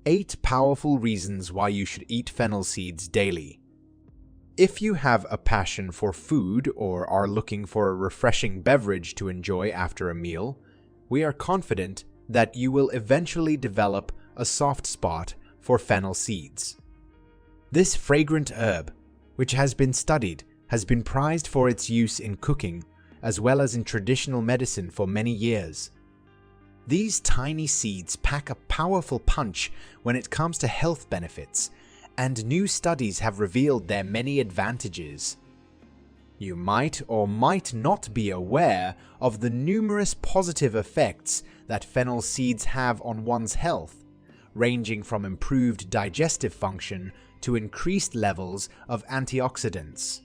8 powerful reasons why you should eat fennel seeds daily. If you have a passion for food or are looking for a refreshing beverage to enjoy after a meal, we are confident that you will eventually develop a soft spot for fennel seeds. This fragrant herb, which has been studied, has been prized for its use in cooking as well as in traditional medicine for many years. These tiny seeds pack a powerful punch when it comes to health benefits, and new studies have revealed their many advantages. You might or might not be aware of the numerous positive effects that fennel seeds have on one's health, ranging from improved digestive function to increased levels of antioxidants.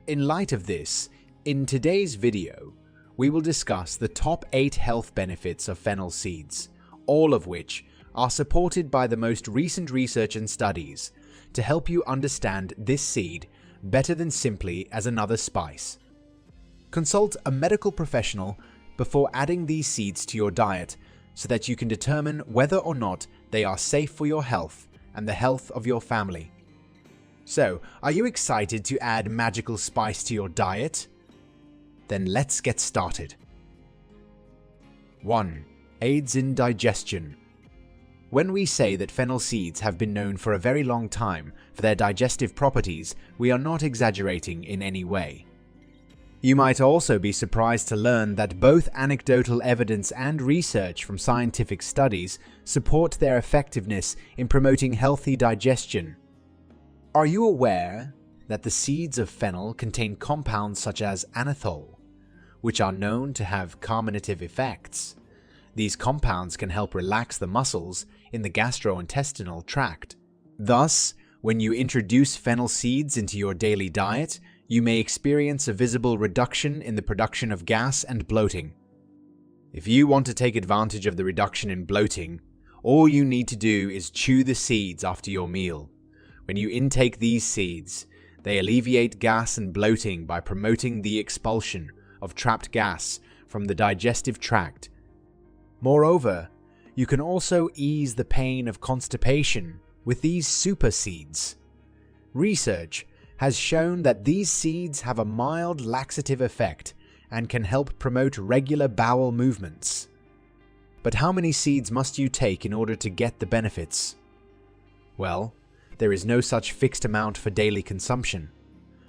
In light of this, in today's video, we will discuss the top 8 health benefits of fennel seeds, all of which are supported by the most recent research and studies to help you understand this seed better than simply as another spice. Consult a medical professional before adding these seeds to your diet so that you can determine whether or not they are safe for your health and the health of your family. So, are you excited to add magical spice to your diet? Then let's get started. 1. Aids in digestion. When we say that fennel seeds have been known for a very long time for their digestive properties, we are not exaggerating in any way. You might also be surprised to learn that both anecdotal evidence and research from scientific studies support their effectiveness in promoting healthy digestion. Are you aware that the seeds of fennel contain compounds such as anethol, which are known to have carminative effects? These compounds can help relax the muscles in the gastrointestinal tract. Thus, when you introduce fennel seeds into your daily diet, you may experience a visible reduction in the production of gas and bloating. If you want to take advantage of the reduction in bloating, all you need to do is chew the seeds after your meal. When you intake these seeds, they alleviate gas and bloating by promoting the expulsion of trapped gas from the digestive tract. Moreover, you can also ease the pain of constipation with these super seeds. Research has shown that these seeds have a mild laxative effect and can help promote regular bowel movements. But how many seeds must you take in order to get the benefits? Well, there is no such fixed amount for daily consumption.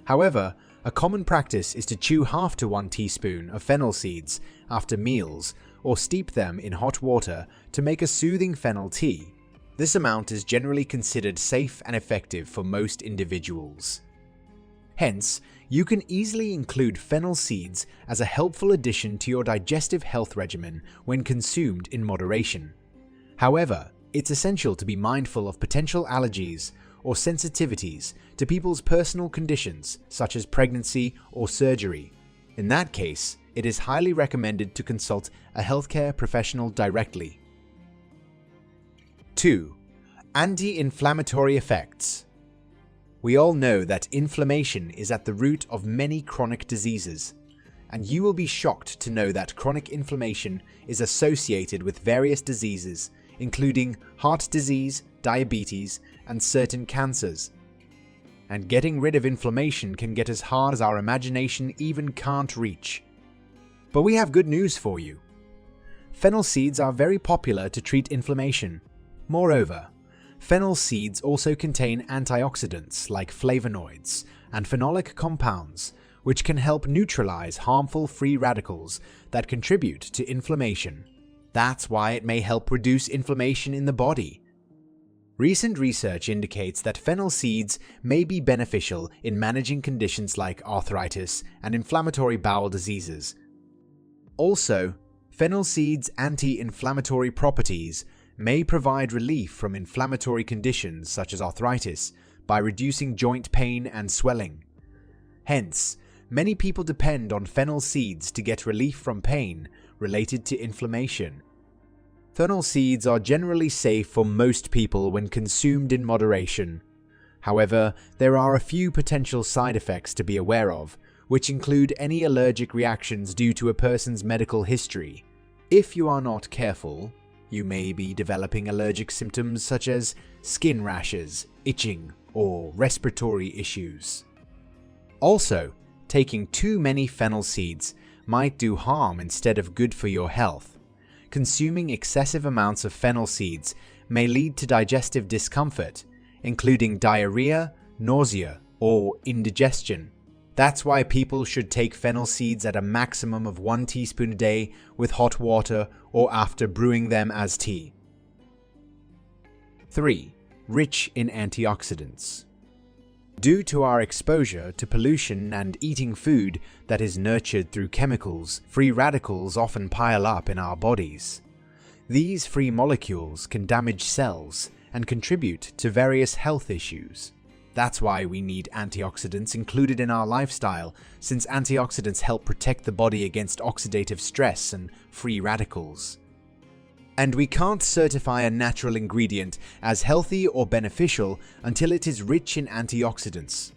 However, a common practice is to chew half to 1 teaspoon of fennel seeds after meals or steep them in hot water to make a soothing fennel tea. This amount is generally considered safe and effective for most individuals. Hence, you can easily include fennel seeds as a helpful addition to your digestive health regimen when consumed in moderation. However, it's essential to be mindful of potential allergies or sensitivities to people's personal conditions such as pregnancy or surgery. In that case, it is highly recommended to consult a healthcare professional directly. 2. Anti-inflammatory effects. We all know that inflammation is at the root of many chronic diseases, and you will be shocked to know that chronic inflammation is associated with various diseases, including heart disease, diabetes, and certain cancers. And getting rid of inflammation can get as hard as our imagination even can't reach. But we have good news for you. Fennel seeds are very popular to treat inflammation. Moreover, fennel seeds also contain antioxidants like flavonoids and phenolic compounds, which can help neutralize harmful free radicals that contribute to inflammation. That's why it may help reduce inflammation in the body. Recent research indicates that fennel seeds may be beneficial in managing conditions like arthritis and inflammatory bowel diseases. Also, fennel seeds' anti-inflammatory properties may provide relief from inflammatory conditions such as arthritis by reducing joint pain and swelling. Hence, many people depend on fennel seeds to get relief from pain related to inflammation. Fennel seeds are generally safe for most people when consumed in moderation. However, there are a few potential side effects to be aware of, which include any allergic reactions due to a person's medical history. If you are not careful, You may be developing allergic symptoms such as skin rashes, itching, or respiratory issues. Also, taking too many fennel seeds might do harm instead of good for your health. Consuming excessive amounts of fennel seeds may lead to digestive discomfort, including diarrhea, nausea, or indigestion. That's why people should take fennel seeds at a maximum of 1 teaspoon a day with hot water or after brewing them as tea. 3. Rich in antioxidants. Due to our exposure to pollution and eating food that is nurtured through chemicals, free radicals often pile up in our bodies. These free molecules can damage cells and contribute to various health issues. That's why we need antioxidants included in our lifestyle, since antioxidants help protect the body against oxidative stress and free radicals. And we can't certify a natural ingredient as healthy or beneficial until it is rich in antioxidants.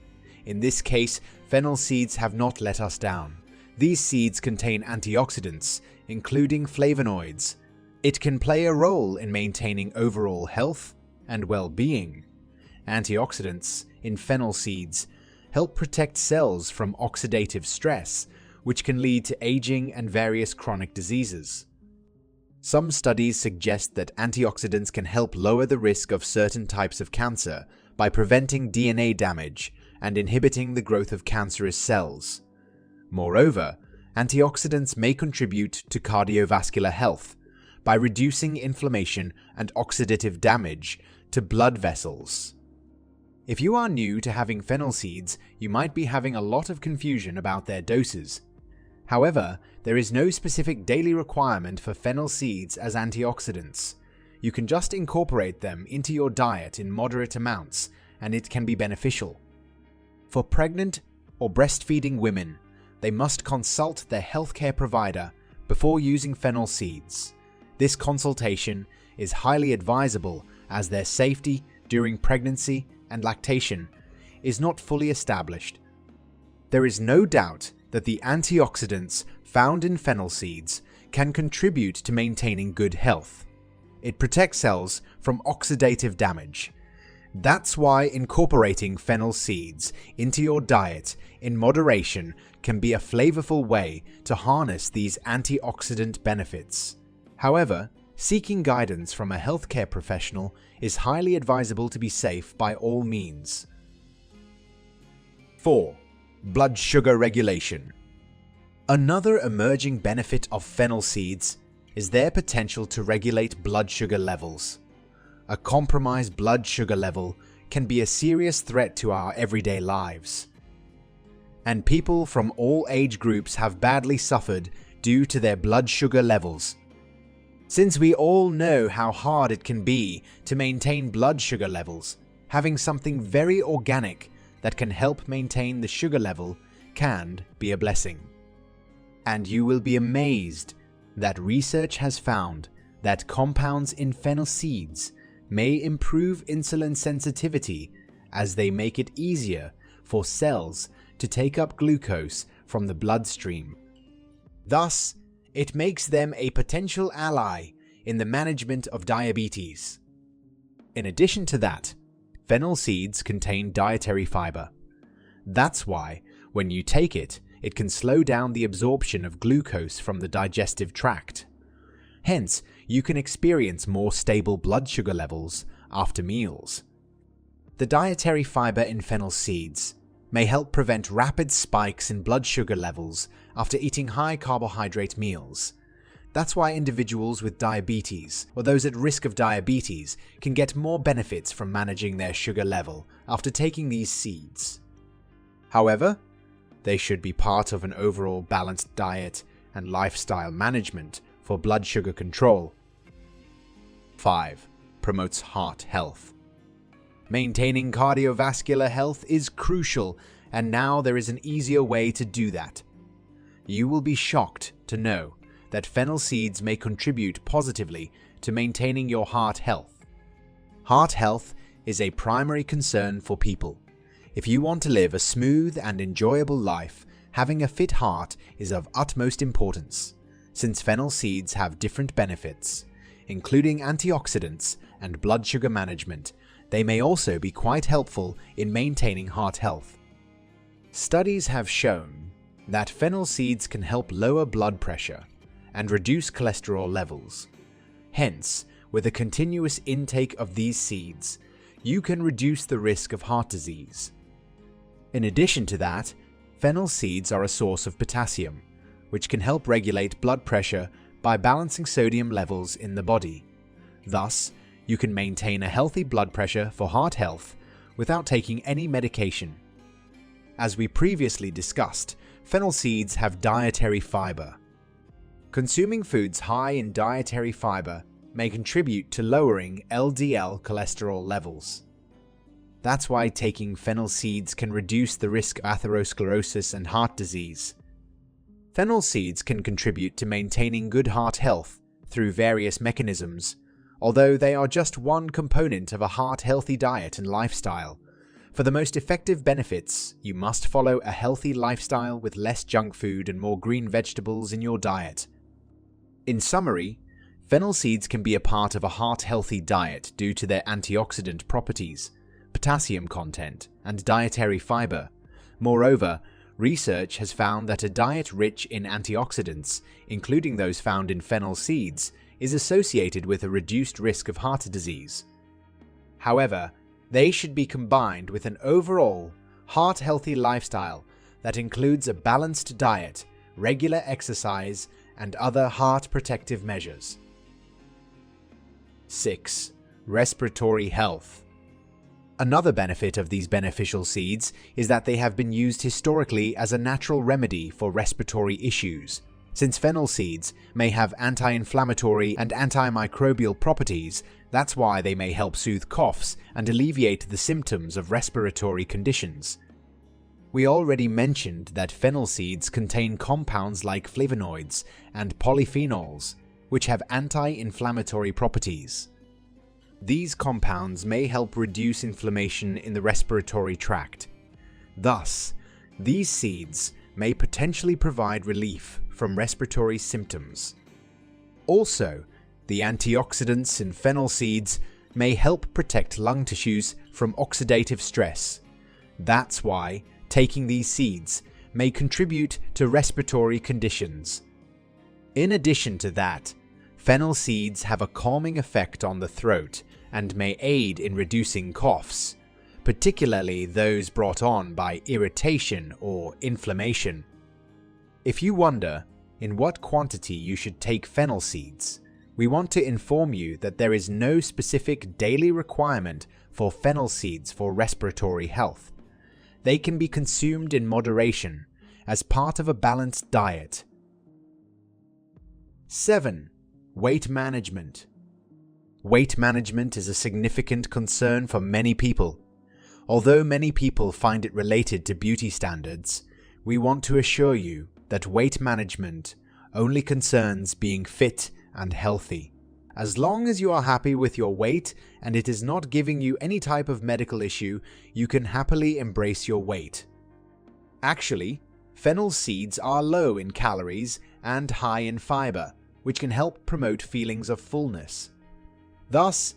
In this case, fennel seeds have not let us down. These seeds contain antioxidants, including flavonoids. It can play a role in maintaining overall health and well-being. Antioxidants in fennel seeds help protect cells from oxidative stress, which can lead to aging and various chronic diseases. Some studies suggest that antioxidants can help lower the risk of certain types of cancer by preventing DNA damage and inhibiting the growth of cancerous cells. Moreover, antioxidants may contribute to cardiovascular health by reducing inflammation and oxidative damage to blood vessels. If you are new to having fennel seeds, you might be having a lot of confusion about their doses. However, there is no specific daily requirement for fennel seeds as antioxidants. You can just incorporate them into your diet in moderate amounts, and it can be beneficial. For pregnant or breastfeeding women, they must consult their healthcare provider before using fennel seeds. This consultation is highly advisable as their safety during pregnancy and lactation is not fully established. There is no doubt that the antioxidants found in fennel seeds can contribute to maintaining good health. It protects cells from oxidative damage. That's why incorporating fennel seeds into your diet in moderation can be a flavorful way to harness these antioxidant benefits. However, seeking guidance from a healthcare professional is highly advisable to be safe by all means. 4. Blood sugar regulation. Another emerging benefit of fennel seeds is their potential to regulate blood sugar levels. A compromised blood sugar level can be a serious threat to our everyday lives. And people from all age groups have badly suffered due to their blood sugar levels. Since we all know how hard it can be to maintain blood sugar levels, having something very organic that can help maintain the sugar level can be a blessing. And you will be amazed that research has found that compounds in fennel seeds may improve insulin sensitivity as they make it easier for cells to take up glucose from the bloodstream. Thus, it makes them a potential ally in the management of diabetes. In addition to that, fennel seeds contain dietary fiber. That's why, when you take it, it can slow down the absorption of glucose from the digestive tract. Hence, you can experience more stable blood sugar levels after meals. The dietary fiber in fennel seeds may help prevent rapid spikes in blood sugar levels after eating high carbohydrate meals. That's why individuals with diabetes or those at risk of diabetes can get more benefits from managing their sugar level after taking these seeds. However, they should be part of an overall balanced diet and lifestyle management for blood sugar control. 5. Promotes heart health. Maintaining cardiovascular health is crucial, and now there is an easier way to do that. You will be shocked to know that fennel seeds may contribute positively to maintaining your heart health. Heart health is a primary concern for people. If you want to live a smooth and enjoyable life, having a fit heart is of utmost importance. Since fennel seeds have different benefits, including antioxidants and blood sugar management. They may also be quite helpful in maintaining heart health. Studies have shown that fennel seeds can help lower blood pressure and reduce cholesterol levels. Hence, with a continuous intake of these seeds, you can reduce the risk of heart disease. In addition to that, fennel seeds are a source of potassium, which can help regulate blood pressure by balancing sodium levels in the body. Thus, you can maintain a healthy blood pressure for heart health without taking any medication. As we previously discussed, fennel seeds have dietary fiber. Consuming foods high in dietary fiber may contribute to lowering LDL cholesterol levels. That's why taking fennel seeds can reduce the risk of atherosclerosis and heart disease. Fennel seeds can contribute to maintaining good heart health through various mechanisms, although they are just one component of a heart-healthy diet and lifestyle. For the most effective benefits, you must follow a healthy lifestyle with less junk food and more green vegetables in your diet. In summary, fennel seeds can be a part of a heart-healthy diet due to their antioxidant properties, potassium content, and dietary fiber. Moreover, research has found that a diet rich in antioxidants, including those found in fennel seeds, is associated with a reduced risk of heart disease. However, they should be combined with an overall heart-healthy lifestyle that includes a balanced diet, regular exercise, and other heart protective measures. 6. Respiratory health. Another benefit of these beneficial seeds is that they have been used historically as a natural remedy for respiratory issues. Since fennel seeds may have anti-inflammatory and antimicrobial properties, that's why they may help soothe coughs and alleviate the symptoms of respiratory conditions. We already mentioned that fennel seeds contain compounds like flavonoids and polyphenols, which have anti-inflammatory properties. These compounds may help reduce inflammation in the respiratory tract. Thus, these seeds may potentially provide relief from respiratory symptoms. Also, the antioxidants in fennel seeds may help protect lung tissues from oxidative stress. That's why taking these seeds may contribute to respiratory conditions. In addition to that, fennel seeds have a calming effect on the throat and may aid in reducing coughs, particularly those brought on by irritation or inflammation. If you wonder in what quantity you should take fennel seeds, we want to inform you that there is no specific daily requirement for fennel seeds for respiratory health. They can be consumed in moderation as part of a balanced diet. 7. Weight management. Weight management is a significant concern for many people. Although many people find it related to beauty standards, we want to assure you that weight management only concerns being fit and healthy. As long as you are happy with your weight and it is not giving you any type of medical issue, you can happily embrace your weight. Actually, fennel seeds are low in calories and high in fiber, which can help promote feelings of fullness. Thus,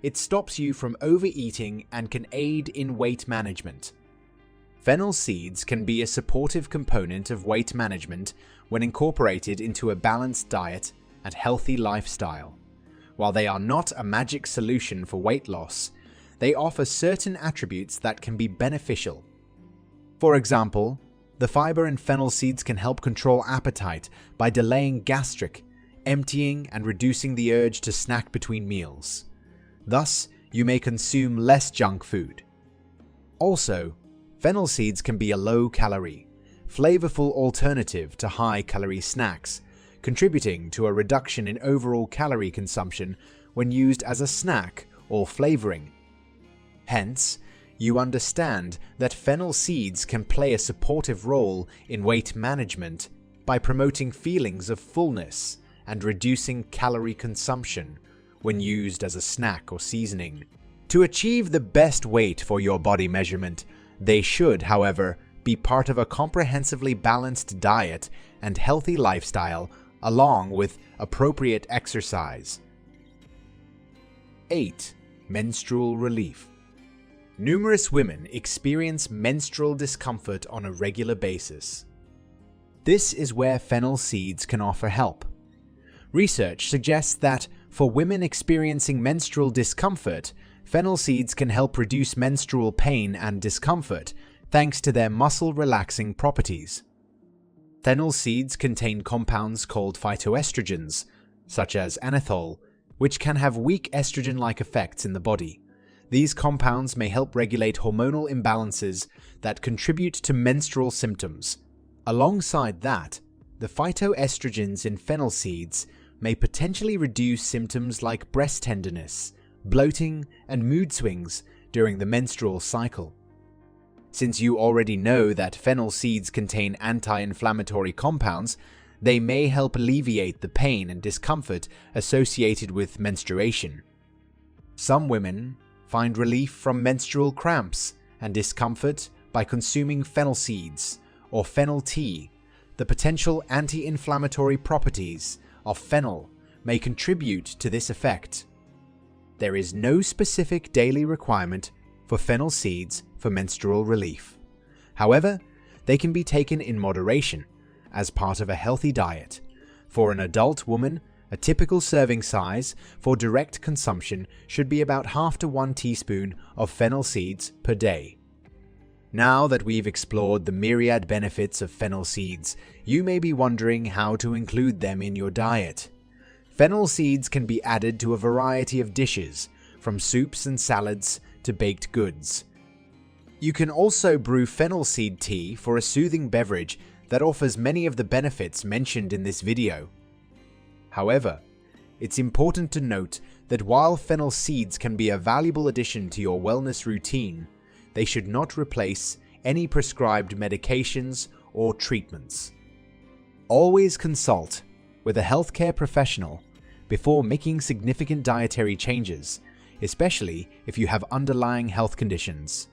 it stops you from overeating and can aid in weight management. Fennel seeds can be a supportive component of weight management when incorporated into a balanced diet and healthy lifestyle. While they are not a magic solution for weight loss, they offer certain attributes that can be beneficial. For example, the fiber in fennel seeds can help control appetite by delaying gastric, emptying, and reducing the urge to snack between meals. Thus, you may consume less junk food. Also, fennel seeds can be a low-calorie, flavorful alternative to high-calorie snacks, contributing to a reduction in overall calorie consumption when used as a snack or flavoring. Hence, you understand that fennel seeds can play a supportive role in weight management by promoting feelings of fullness and reducing calorie consumption when used as a snack or seasoning. To achieve the best weight for your body measurement, they should, however, be part of a comprehensively balanced diet and healthy lifestyle along with appropriate exercise. 8. Menstrual Relief. Numerous women experience menstrual discomfort on a regular basis. This is where fennel seeds can offer help. Research suggests that for women experiencing menstrual discomfort, fennel seeds can help reduce menstrual pain and discomfort thanks to their muscle-relaxing properties. Fennel seeds contain compounds called phytoestrogens, such as anethole, which can have weak estrogen-like effects in the body. These compounds may help regulate hormonal imbalances that contribute to menstrual symptoms. Alongside that, the phytoestrogens in fennel seeds may potentially reduce symptoms like breast tenderness, bloating, and mood swings during the menstrual cycle. Since you already know that fennel seeds contain anti-inflammatory compounds, they may help alleviate the pain and discomfort associated with menstruation. Some women find relief from menstrual cramps and discomfort by consuming fennel seeds or fennel tea. The potential anti-inflammatory properties of fennel may contribute to this effect. There is no specific daily requirement for fennel seeds for menstrual relief. However, they can be taken in moderation as part of a healthy diet. For an adult woman, a typical serving size for direct consumption should be about half to 1 teaspoon of fennel seeds per day. Now that we've explored the myriad benefits of fennel seeds, you may be wondering how to include them in your diet. Fennel seeds can be added to a variety of dishes, from soups and salads to baked goods. You can also brew fennel seed tea for a soothing beverage that offers many of the benefits mentioned in this video. However, it's important to note that while fennel seeds can be a valuable addition to your wellness routine, they should not replace any prescribed medications or treatments. Always consult with a healthcare professional before making significant dietary changes, especially if you have underlying health conditions.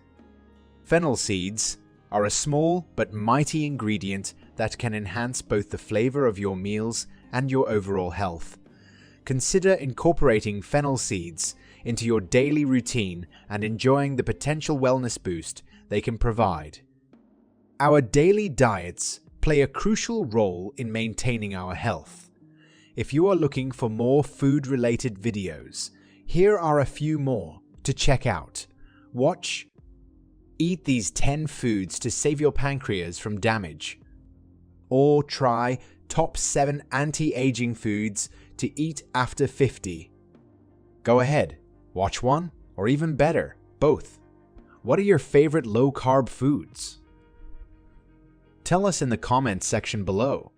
Fennel seeds are a small but mighty ingredient that can enhance both the flavor of your meals and your overall health. Consider incorporating fennel seeds into your daily routine and enjoying the potential wellness boost they can provide. Our daily diets play a crucial role in maintaining our health. If you are looking for more food-related videos, here are a few more to check out. Watch Eat these 10 foods to save your pancreas from damage. Or try Top 7 anti-aging foods to eat after 50. Go ahead, watch one, or even better, both. What are your favorite low-carb foods? Tell us in the comments section below.